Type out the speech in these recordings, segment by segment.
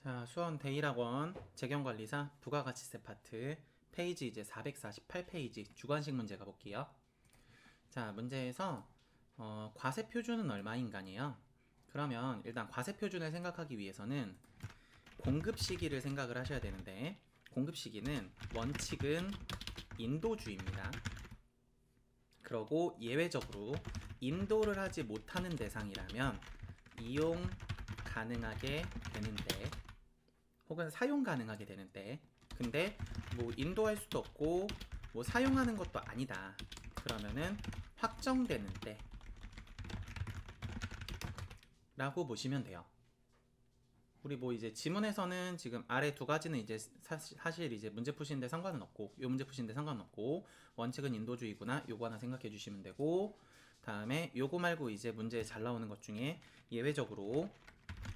자, 수원 대일학원 재경관리사 부가가치세 파트 페이지 이제 448페이지 주관식 문제 가볼게요. 자, 문제에서 과세표준은 얼마인가니요. 그러면 일단 과세표준을 생각하기 위해서는 공급 시기를 생각을 하셔야 되는데, 공급 시기는 원칙은 인도주의입니다. 그러고 예외적으로 인도를 하지 못하는 대상이라면 이용 가능하게 되는데, 혹은 사용 가능하게 되는데, 근데 뭐 인도할 수도 없고 뭐 사용하는 것도 아니다, 그러면은 확정되는데 라고 보시면 돼요. 우리 뭐 이제 지문에서는 지금 아래 두 가지는 이제 사실 이제 문제 푸시는데 상관은 없고, 요 문제 푸시는데 상관은 없고, 원칙은 인도주의구나 요거 하나 생각해 주시면 되고, 다음에 요거 말고 이제 문제에 잘 나오는 것 중에 예외적으로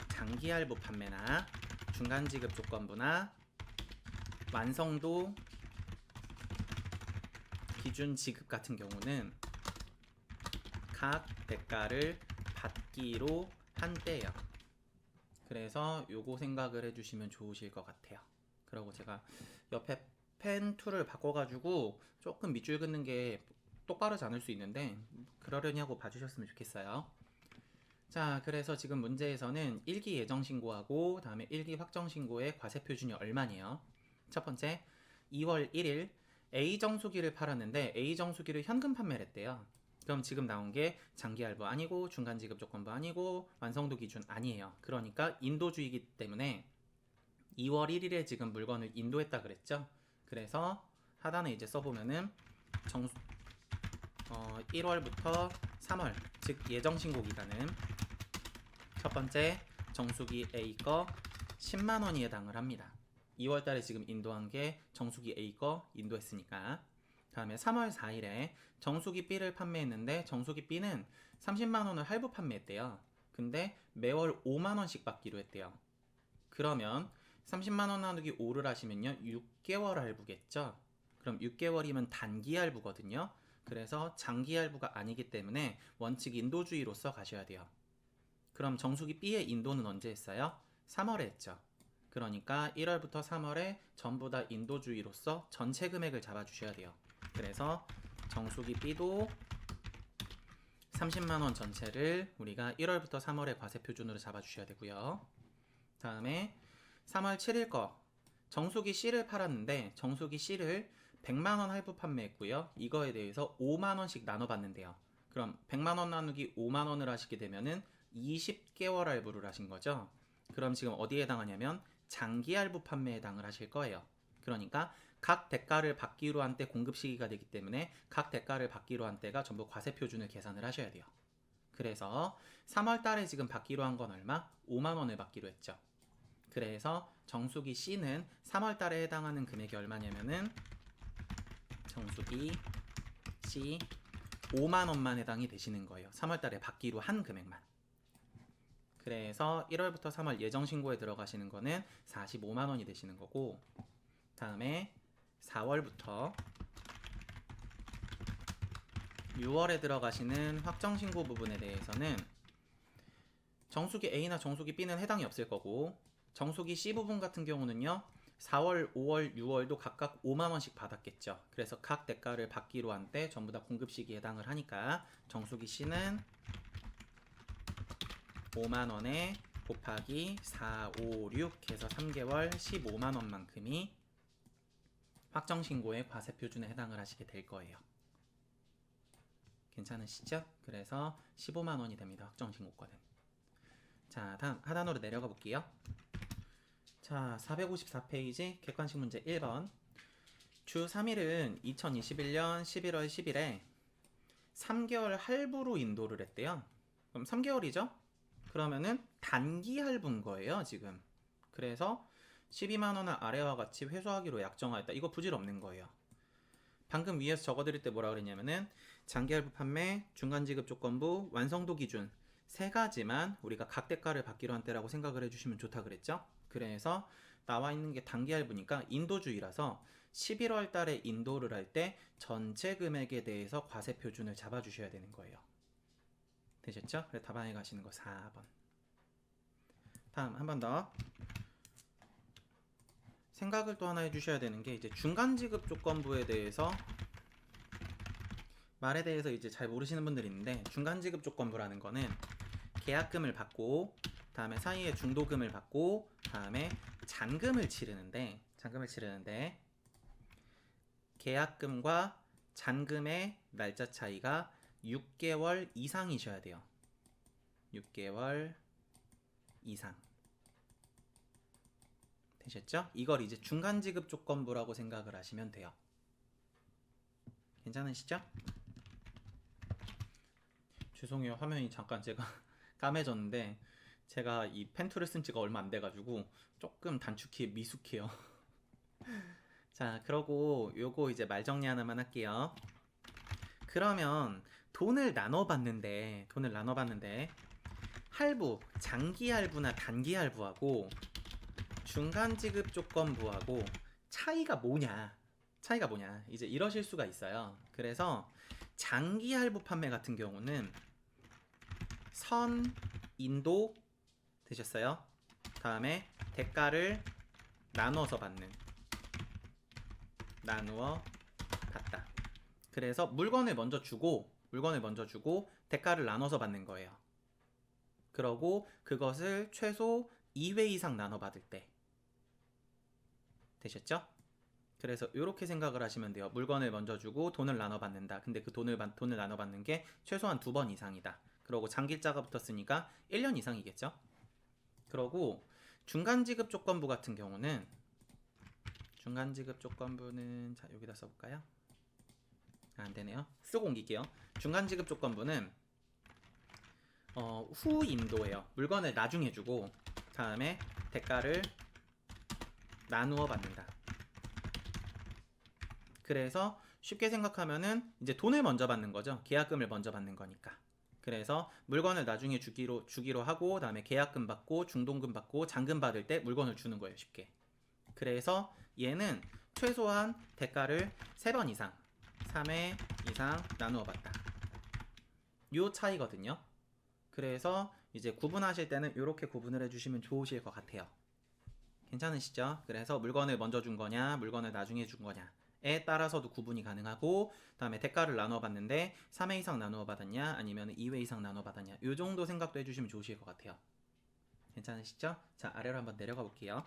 장기할부 판매나 중간지급 조건부나 완성도 기준 지급 같은 경우는 각 대가를 받기로 한대요. 그래서 요거 생각을 해주시면 좋으실 것 같아요. 그리고 제가 옆에 펜 툴을 바꿔가지고 조금 밑줄 긋는 게 똑바르지 않을 수 있는데 그러려니 하고 봐주셨으면 좋겠어요. 자, 그래서 지금 문제에서는 1기 예정신고하고 다음에 1기 확정신고의 과세표준이 얼마네요. 첫 번째, 2월 1일 A정수기를 팔았는데 A정수기를 현금 판매를 했대요. 그럼 지금 나온 게 장기할부 아니고 중간지급 조건부 아니고 완성도 기준 아니에요. 그러니까 인도주의이기 때문에 2월 1일에 지금 물건을 인도했다 그랬죠. 그래서 하단에 이제 써보면은 1월부터 3월, 즉 예정신고 기간은 첫 번째 정수기 A 거 10만원이 해당을 합니다. 2월달에 지금 인도한 게 정수기 A 거 인도했으니까. 다음에 3월 4일에 정수기 B를 판매했는데 정수기 B는 30만원을 할부 판매했대요. 근데 매월 5만원씩 받기로 했대요. 그러면 30만원 나누기 5를 하시면요 6개월 할부겠죠. 그럼 6개월이면 단기 할부거든요. 그래서 장기 할부가 아니기 때문에 원칙 인도주의로서 가셔야 돼요. 그럼 정수기 B의 인도는 언제 했어요? 3월에 했죠. 그러니까 1월부터 3월에 전부 다 인도주의로서 전체 금액을 잡아주셔야 돼요. 그래서 정수기 B도 30만원 전체를 우리가 1월부터 3월의 과세표준으로 잡아주셔야 되고요. 다음에 3월 7일 거 정수기 C를 팔았는데 정수기 C를 100만원 할부 판매했고요. 이거에 대해서 5만원씩 나눠봤는데요. 그럼 100만원 나누기 5만원을 하시게 되면은 20개월 할부를 하신 거죠. 그럼 지금 어디에 해당하냐면 장기 할부 판매에 해당을 하실 거예요. 그러니까 각 대가를 받기로 한 때 공급 시기가 되기 때문에 각 대가를 받기로 한 때가 전부 과세표준을 계산을 하셔야 돼요. 그래서 3월 달에 지금 받기로 한 건 얼마? 5만원을 받기로 했죠. 그래서 정수기 C는 3월 달에 해당하는 금액이 얼마냐면은 정수기 C 5만원만 해당이 되시는 거예요. 3월 달에 받기로 한 금액만. 그래서 1월부터 3월 예정신고에 들어가시는 거는 45만원이 되시는 거고, 다음에 4월부터 6월에 들어가시는 확정신고 부분에 대해서는 정수기 A나 정수기 B는 해당이 없을 거고, 정수기 C 부분 같은 경우는요 4월, 5월, 6월도 각각 5만원씩 받았겠죠. 그래서 각 대가를 받기로 한 때 전부 다 공급 시기에 해당을 하니까 정수기 C는 5만원에 곱하기 4, 5, 6 해서 3개월 15만원만큼이 확정신고의 과세표준에 해당을 하시게 될 거예요. 괜찮으시죠? 그래서 15만원이 됩니다. 확정신고권은. 자, 다음 하단으로 내려가 볼게요. 자, 454페이지 객관식 문제 1번. 주 3일은 2021년 11월 10일에 3개월 할부로 인도를 했대요. 그럼 3개월이죠? 그러면은 단기 할부인 거예요, 지금. 그래서 12만원을 아래와 같이 회수하기로 약정하였다. 이거 부질없는 거예요. 방금 위에서 적어드릴 때 뭐라 그랬냐면은 장기 할부 판매, 중간 지급 조건부, 완성도 기준 세 가지만 우리가 각 대가를 받기로 한 때라고 생각을 해주시면 좋다 그랬죠? 그래서 나와 있는 게 단기 할부니까 인도주의라서 11월 달에 인도를 할 때 전체 금액에 대해서 과세 표준을 잡아주셔야 되는 거예요. 되셨죠? 그래서 답안에 가시는 거 4번. 다음 한 번 더. 생각을 또 하나 해주셔야 되는 게 이제 중간지급 조건부에 대해서 말에 대해서 이제 잘 모르시는 분들이 있는데 중간지급 조건부라는 거는 계약금을 받고 다음에 사이에 중도금을 받고 다음에 잔금을 치르는데 계약금과 잔금의 날짜 차이가 6개월 이상이셔야 돼요. 6개월 이상. 되셨죠? 이걸 이제 중간지급 조건부라고 생각을 하시면 돼요. 괜찮으시죠? 죄송해요. 화면이 잠깐 제가 까매졌는데 제가 이 펜툴을 쓴 지가 얼마 안 돼가지고 조금 단축키 미숙해요. 자, 그러고 요거 이제 말 정리 하나만 할게요. 그러면 돈을 나눠 받는데 할부, 장기 할부나 단기 할부하고 중간 지급 조건부하고 차이가 뭐냐? 이제 이러실 수가 있어요. 그래서 장기 할부 판매 같은 경우는 선, 인도 되셨어요? 다음에 대가를 나누어 받다. 그래서 물건을 먼저 주고 대가를 나눠서 받는 거예요. 그러고 그것을 최소 2회 이상 나눠 받을 때. 되셨죠? 그래서 이렇게 생각을 하시면 돼요. 물건을 먼저 주고 돈을 나눠 받는다. 근데 그 돈을 나눠 받는 게 최소한 2번 이상이다. 그러고 장기자가 붙었으니까 1년 이상이겠죠? 그러고 중간지급 조건부 같은 경우는 자, 여기다 써볼까요? 안되네요. 쓰고 옮길게요. 중간지급 조건부는 후 인도예요. 물건을 나중에 주고 다음에 대가를 나누어 받는다. 그래서 쉽게 생각하면은 이제 돈을 먼저 받는 거죠. 계약금을 먼저 받는 거니까. 그래서 물건을 나중에 주기로 하고 다음에 계약금 받고 중도금 받고 잔금 받을 때 물건을 주는 거예요. 쉽게. 그래서 얘는 최소한 대가를 3번 이상 3회 이상 나누어 받다. 요 차이거든요. 그래서 이제 구분하실 때는 이렇게 구분을 해주시면 좋으실 것 같아요. 괜찮으시죠? 그래서 물건을 먼저 준 거냐 물건을 나중에 준 거냐에 따라서도 구분이 가능하고 다음에 대가를 나누어 받는데 3회 이상 나누어 받았냐 아니면 2회 이상 나누어 받았냐 요 정도 생각도 해주시면 좋으실 것 같아요. 괜찮으시죠? 자, 아래로 한번 내려가 볼게요.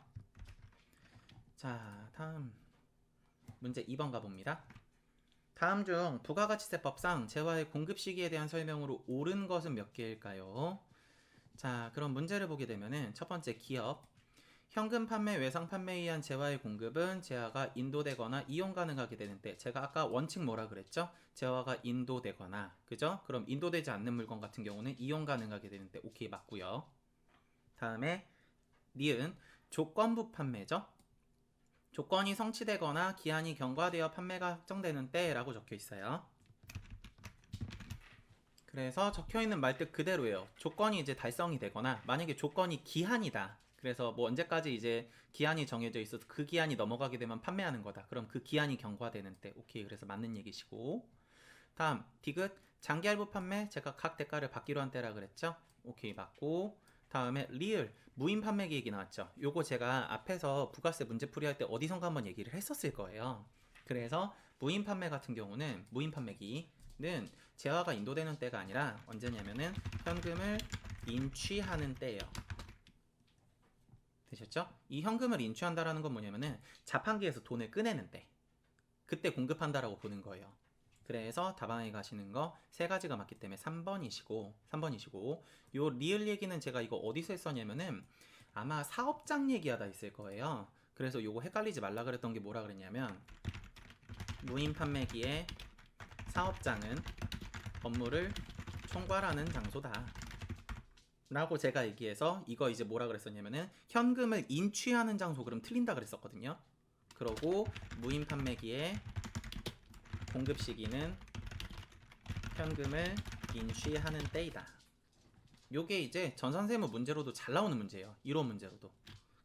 자, 다음 문제 2번 가봅니다. 다음 중 부가가치세법상 재화의 공급 시기에 대한 설명으로 옳은 것은 몇 개일까요? 자, 그럼 문제를 보게 되면은 첫 번째 기업 현금 판매, 외상 판매에 의한 재화의 공급은 재화가 인도되거나 이용 가능하게 되는 때 제가 아까 원칙 뭐라 그랬죠? 재화가 인도되거나 그죠? 그럼 인도되지 않는 물건 같은 경우는 이용 가능하게 되는 때 오케이 맞고요. 다음에 니은 조건부 판매죠? 조건이 성취되거나 기한이 경과되어 판매가 확정되는 때라고 적혀 있어요. 그래서 적혀있는 말뜻 그대로예요. 조건이 이제 달성이 되거나 만약에 조건이 기한이다. 그래서 뭐 언제까지 이제 기한이 정해져 있어서 그 기한이 넘어가게 되면 판매하는 거다. 그럼 그 기한이 경과되는 때. 오케이. 그래서 맞는 얘기시고. 다음 디귿 장기 할부 판매 제가 각 대가를 받기로 한 때라 그랬죠. 오케이 맞고. 다음에 리을 무인 판매 계획이 나왔죠. 요거 제가 앞에서 부가세 문제풀이 할 때 어디선가 한번 얘기를 했었을 거예요. 그래서 무인 판매 같은 경우는 무인 판매기는 재화가 인도되는 때가 아니라 언제냐면은 현금을 인취하는 때예요. 되셨죠? 이 현금을 인취한다라는 건 뭐냐면은 자판기에서 돈을 꺼내는 때 그때 공급한다라고 보는 거예요. 그래서 다방에 가시는 거 세 가지가 맞기 때문에 3번이시고 요 리을 얘기는 제가 이거 어디서 했었냐면은 아마 사업장 얘기하다 있을 거예요. 그래서 요거 헷갈리지 말라 그랬던 게 뭐라 그랬냐면 무인 판매기의 사업장은 업무를 총괄하는 장소다 라고 제가 얘기해서 이거 이제 뭐라 그랬었냐면은 현금을 인취하는 장소 그럼 틀린다 그랬었거든요. 그러고 무인 판매기의 공급 시기는 현금을 인취하는 때이다. 요게 이제 전산세무 문제로도 잘 나오는 문제예요. 이론 문제로도.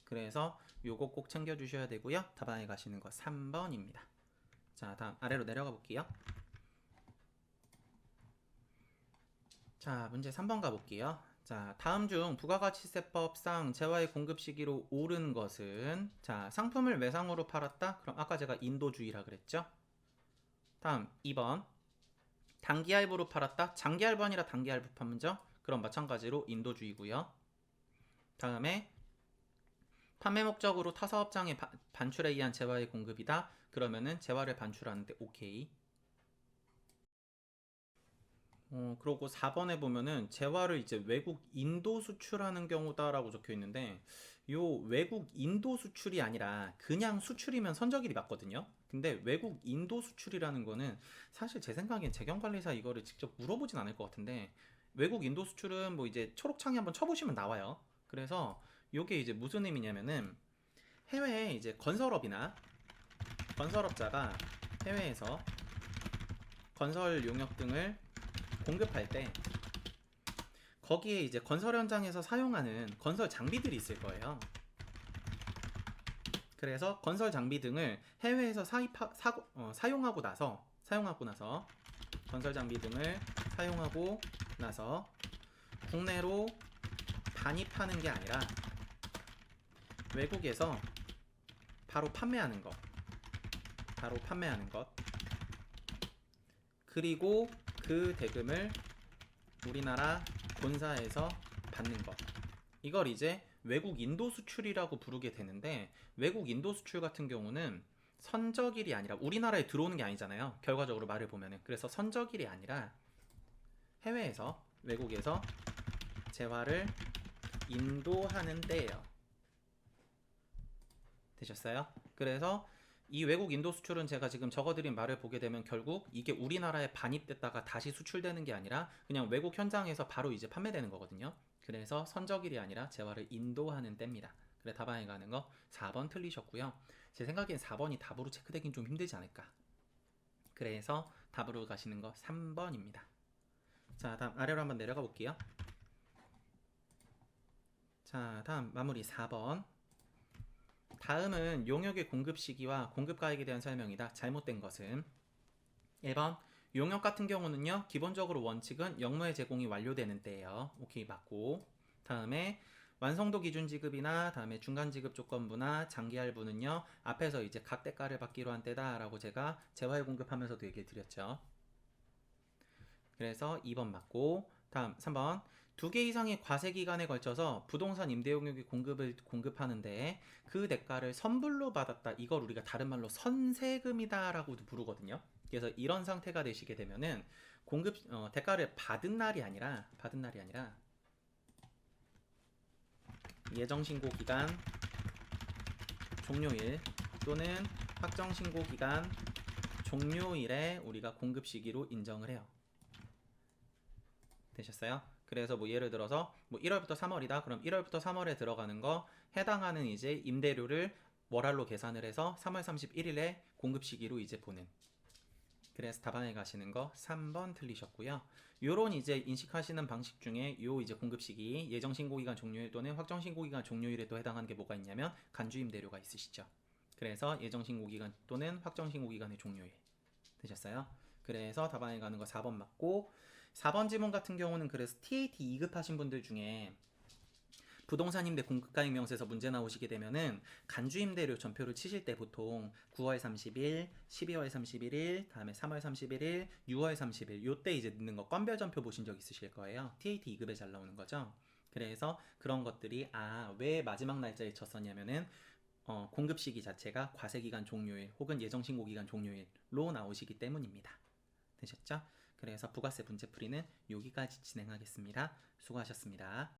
그래서 요거 꼭 챙겨주셔야 되고요. 답안에 가시는 거 3번입니다. 자, 다음 아래로 내려가 볼게요. 자, 문제 3번 가볼게요. 자, 다음 중 부가가치세법상 재화의 공급 시기로 옳은 것은, 자, 상품을 외상으로 팔았다? 그럼 아까 제가 인도주의라 그랬죠? 다음 2번 단기할부로 팔았다? 장기할부 아니라 단기할부 판매죠? 그럼 마찬가지로 인도주의고요. 다음에 판매 목적으로 타사업장에 반출에 의한 재화의 공급이다? 그러면은 재화를 반출하는데 오케이. 그러고 4번에 보면은 재화를 이제 외국 인도 수출하는 경우다라고 적혀 있는데, 요 외국 인도 수출이 아니라 그냥 수출이면 선적일이 맞거든요. 근데 외국 인도 수출이라는 거는 사실 제 생각엔 재경관리사 이거를 직접 물어보진 않을 것 같은데, 외국 인도 수출은 뭐 이제 초록창에 한번 쳐보시면 나와요. 그래서 요게 이제 무슨 의미냐면은 해외에 이제 건설업이나 건설업자가 해외에서 건설 용역 등을 공급할 때 거기에 이제 건설 현장에서 사용하는 건설 장비들이 있을 거예요. 그래서 건설 장비 등을 해외에서 사용하고 나서 건설 장비 등을 사용하고 나서 국내로 반입하는 게 아니라 외국에서 바로 판매하는 것, 그리고 그 대금을 우리나라 본사에서 받는 것, 이걸 이제 외국 인도 수출이라고 부르게 되는데, 외국 인도 수출 같은 경우는 선적일이 아니라 우리나라에 들어오는 게 아니잖아요, 결과적으로 말을 보면은. 그래서 선적일이 아니라 해외에서, 외국에서 재화를 인도하는 때예요. 되셨어요? 그래서 이 외국 인도 수출은 제가 지금 적어드린 말을 보게 되면 결국 이게 우리나라에 반입됐다가 다시 수출되는 게 아니라 그냥 외국 현장에서 바로 이제 판매되는 거거든요. 그래서 선적일이 아니라 재화를 인도하는 때입니다. 그래, 답안에 가는 거 4번 틀리셨고요. 제 생각엔 4번이 답으로 체크되긴 좀 힘들지 않을까. 그래서 답으로 가시는 거 3번입니다. 자, 다음 아래로 한번 내려가 볼게요. 자, 다음 마무리 4번. 다음은 용역의 공급 시기와 공급가액에 대한 설명이다. 잘못된 것은 1번 용역 같은 경우는요, 기본적으로 원칙은 역무의 제공이 완료되는 때예요. 오케이, 맞고. 다음에 완성도 기준 지급이나 다음에 중간 지급 조건부나 장기 할부는요, 앞에서 이제 각 대가를 받기로 한 때다라고 제가 재화의 공급하면서도 얘기를 드렸죠. 그래서 2번 맞고. 다음 3번 두 개 이상의 과세 기간에 걸쳐서 부동산 임대 용역의 공급하는데 그 대가를 선불로 받았다. 이걸 우리가 다른 말로 선세금이다라고도 부르거든요. 그래서 이런 상태가 되시게 되면은 대가를 받은 날이 아니라 예정 신고 기간 종료일 또는 확정 신고 기간 종료일에 우리가 공급 시기로 인정을 해요. 되셨어요? 그래서 뭐 예를 들어서 뭐 1월부터 3월이다. 그럼 1월부터 3월에 들어가는 거 해당하는 이제 임대료를 월할로 계산을 해서 3월 31일에 공급 시기로 이제 보는. 그래서 답안에 가시는 거 3번 틀리셨고요. 요런 이제 인식하시는 방식 중에 요 이제 공급 시기 예정 신고 기간 종료일 또는 확정 신고 기간 종료일에 또 해당하는 게 뭐가 있냐면 간주 임대료가 있으시죠. 그래서 예정 신고 기간 또는 확정 신고 기간의 종료일. 되셨어요? 그래서 답안에 가는 거 4번 맞고. 4번 지문 같은 경우는 그래서 TAT 2급 하신 분들 중에 부동산 임대 공급가액 명세서 문제 나오시게 되면은 간주 임대료 전표를 치실 때 보통 9월 30일, 12월 31일, 다음에 3월 31일, 6월 30일 요때 이제 넣는 거 건별 전표 보신 적 있으실 거예요. TAT 2급에 잘 나오는 거죠. 그래서 그런 것들이 왜 마지막 날짜에 쳤었냐면은 공급 시기 자체가 과세 기간 종료일 혹은 예정 신고 기간 종료일로 나오시기 때문입니다. 되셨죠? 그래서 부가세 문제풀이는 여기까지 진행하겠습니다. 수고하셨습니다.